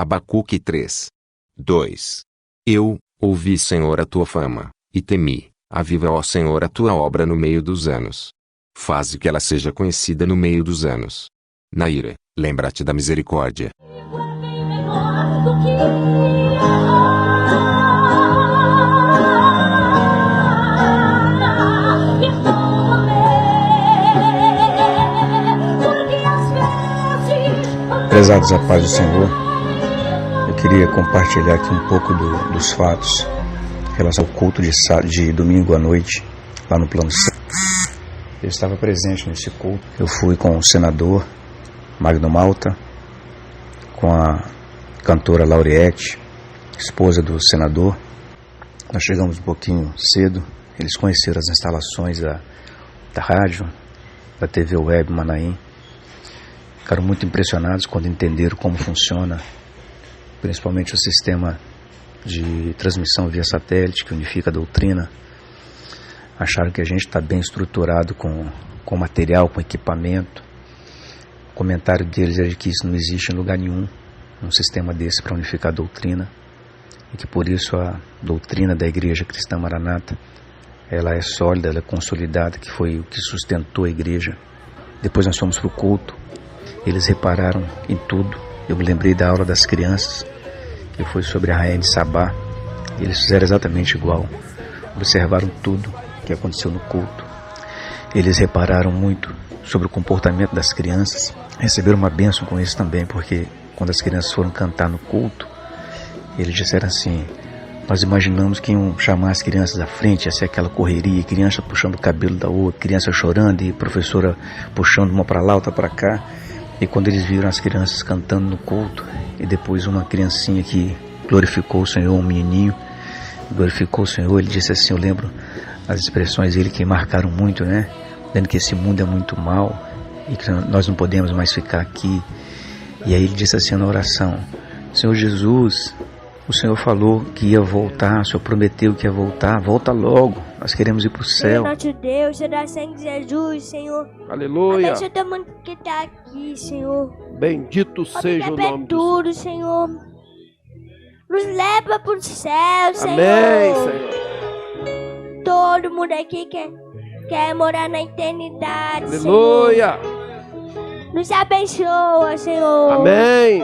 Abacuque 3. 2. Eu, ouvi, Senhor, a tua fama, e temi. Aviva, ó Senhor, a tua obra no meio dos anos. Faze que ela seja conhecida no meio dos anos. Na ira, lembra-te da misericórdia. Prezados a paz do Senhor, eu queria compartilhar aqui um pouco dos fatos em relação ao culto de domingo à noite, lá no Plano C. Eu estava presente nesse culto. Eu fui com o senador Magno Malta, com a cantora Lauriette, esposa do senador. Nós chegamos um pouquinho cedo, eles conheceram as instalações da rádio, da TV Web Manaim. Ficaram muito impressionados quando entenderam como funciona, principalmente o sistema de transmissão via satélite que unifica a doutrina. Acharam que a gente está bem estruturado com material, com equipamento. O comentário deles é de que isso não existe em lugar nenhum, um sistema desse para unificar a doutrina, e que por isso a doutrina da Igreja Cristã Maranata, ela é sólida, ela é consolidada, que foi o que sustentou a igreja. Depois nós fomos para o culto, eles repararam em tudo. Eu me lembrei da aula das crianças, que foi sobre a rainha de Sabá, e eles fizeram exatamente igual. Observaram tudo que aconteceu no culto. Eles repararam muito sobre o comportamento das crianças, receberam uma bênção com isso também, porque quando as crianças foram cantar no culto, eles disseram assim: nós imaginamos que iam chamar as crianças à frente, ia ser aquela correria, criança puxando o cabelo da outra, criança chorando e professora puxando uma para lá, outra para cá. E quando eles viram as crianças cantando no culto, e depois uma criancinha que glorificou o Senhor, um menininho, glorificou o Senhor, ele disse assim, eu lembro as expressões dele que marcaram muito, né? Dizendo que esse mundo é muito mau e que nós não podemos mais ficar aqui. E aí ele disse assim na oração: Senhor Jesus, o Senhor falou que ia voltar, o Senhor prometeu que ia voltar, volta logo, nós queremos ir para o céu. Nosso Deus, Senhor da sangue de Jesus, Senhor. Aleluia. Abençoa todo mundo que está aqui, Senhor. Bendito seja o nome do tudo, Senhor. Nos leva para o céu, Senhor. Amém, Senhor. Todo mundo aqui quer morar na eternidade, Aleluia. Senhor. Nos abençoa, Senhor. Amém.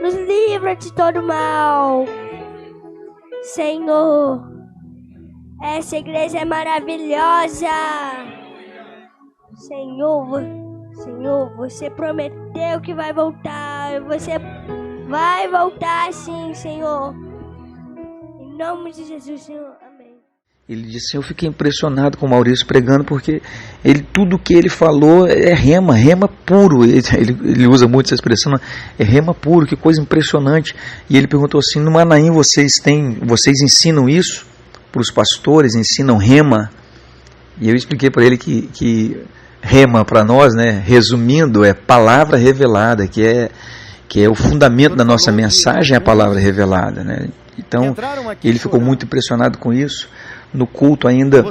Nos livra de todo mal, Senhor. Essa igreja é maravilhosa, Senhor, você prometeu que vai voltar, você vai voltar sim, Senhor. Em nome de Jesus, Senhor. Amém. Ele disse, eu fiquei impressionado com o Maurício pregando, porque tudo que ele falou é rema puro. Ele usa muito essa expressão, é rema puro, que coisa impressionante. E ele perguntou assim, no Manaim vocês ensinam isso para os pastores, ensinam rema? E eu expliquei para ele que rema para nós, né, resumindo, é palavra revelada, que é o fundamento da nossa mensagem, é a palavra revelada, né? Então ele ficou muito impressionado com isso. No culto ainda,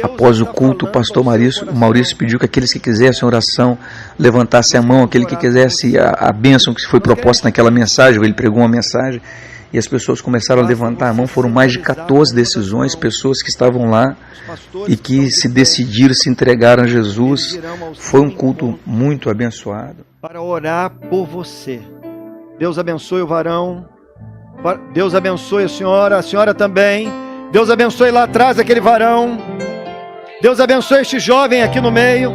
após o culto, o pastor Maurício pediu que aqueles que quisessem oração levantassem a mão, aquele que quisesse a bênção que foi proposta naquela mensagem. Ele pregou uma mensagem e as pessoas começaram a levantar a mão. Foram mais de 14 decisões, pessoas que estavam lá e que se decidiram, se entregaram a Jesus. Foi um culto muito abençoado. Para orar por você. Deus abençoe o varão, Deus abençoe a senhora também. Deus abençoe lá atrás aquele varão. Deus abençoe este jovem aqui no meio.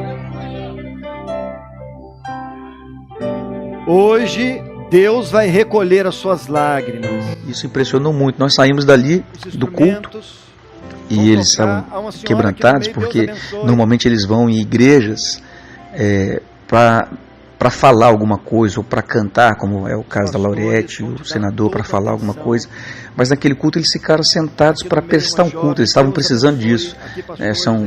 Hoje Deus vai recolher as suas lágrimas. Isso impressionou muito. Nós saímos dali do culto e eles estavam quebrantados, porque normalmente eles vão em igrejas para falar alguma coisa, ou para cantar, como é o caso da Lauriette, o senador, para falar alguma coisa. Mas naquele culto eles ficaram sentados para prestar um culto, eles estavam precisando disso.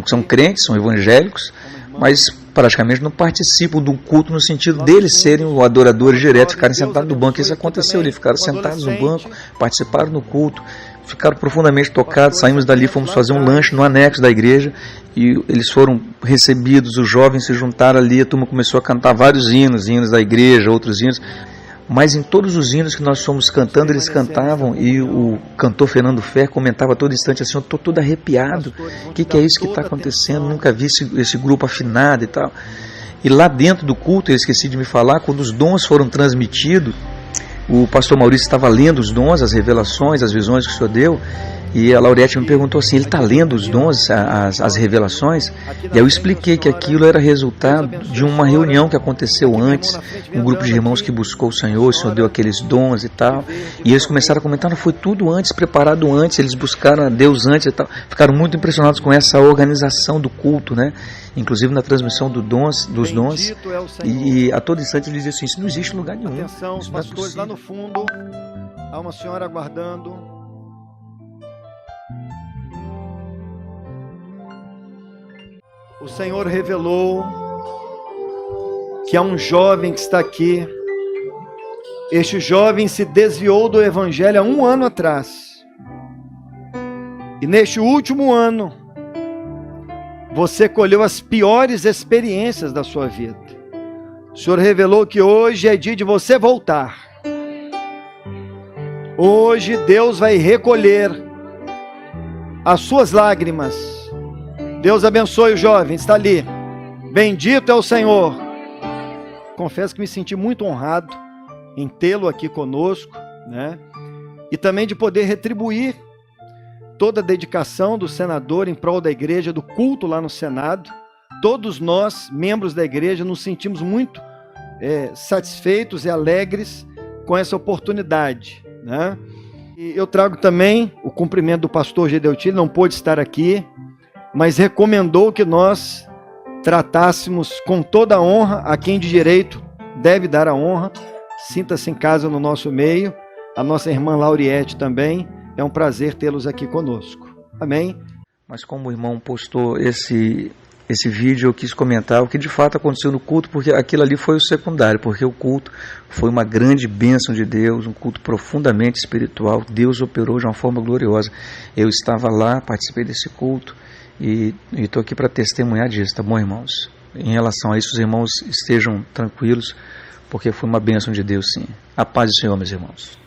São crentes, são evangélicos, mas praticamente não participam do culto no sentido deles serem os adoradores diretos, ficarem sentados no banco. Isso aconteceu, eles ficaram sentados no banco, participaram do culto, ficaram profundamente tocados. Saímos dali, fomos fazer um lanche no anexo da igreja e eles foram recebidos, os jovens se juntaram ali, a turma começou a cantar vários hinos da igreja, outros hinos. mas em todos os hinos que nós fomos cantando, eles cantavam, e o cantor Fernando Fer comentava a todo instante assim: eu estou todo arrepiado, o que é isso que está acontecendo? Nunca vi esse grupo afinado e tal. E lá dentro do culto, eu esqueci de me falar, quando os dons foram transmitidos, o pastor Maurício estava lendo os dons, as revelações, as visões que o Senhor deu, e a Laurete me perguntou assim: ele está lendo os dons, as revelações? E eu expliquei que aquilo era resultado de uma reunião que aconteceu antes, um grupo de irmãos que buscou o Senhor deu aqueles dons e tal, e eles começaram a comentar: não, foi tudo antes, preparado antes, eles buscaram a Deus antes e tal. Ficaram muito impressionados com essa organização do culto, né? Inclusive na transmissão dos dons, e a todo instante eles diziam assim: isso não existe em lugar nenhum. Atenção, os pastores lá no fundo, há uma senhora aguardando. O Senhor revelou que há um jovem que está aqui. Este jovem se desviou do Evangelho há 1 ano atrás. E neste último ano, você colheu as piores experiências da sua vida. O Senhor revelou que hoje é dia de você voltar. Hoje Deus vai recolher as suas lágrimas. Deus abençoe o jovem, está ali. Bendito é o Senhor. Confesso que me senti muito honrado em tê-lo aqui conosco, né? E também de poder retribuir toda a dedicação do senador em prol da igreja, do culto lá no Senado. Todos nós, membros da igreja, nos sentimos muito satisfeitos e alegres com essa oportunidade, né? E eu trago também o cumprimento do pastor Gedeutil, não pôde estar aqui, mas recomendou que nós tratássemos com toda a honra a quem de direito deve dar a honra. Sinta-se em casa no nosso meio, a nossa irmã Lauriette também. É um prazer tê-los aqui conosco. Amém? Mas como o irmão postou esse vídeo, eu quis comentar o que de fato aconteceu no culto, porque aquilo ali foi o secundário, porque o culto foi uma grande bênção de Deus, um culto profundamente espiritual. Deus operou de uma forma gloriosa. Eu estava lá, participei desse culto, e estou aqui para testemunhar disso, tá bom, irmãos? Em relação a isso, os irmãos estejam tranquilos, porque foi uma bênção de Deus, sim. A paz do Senhor, meus irmãos.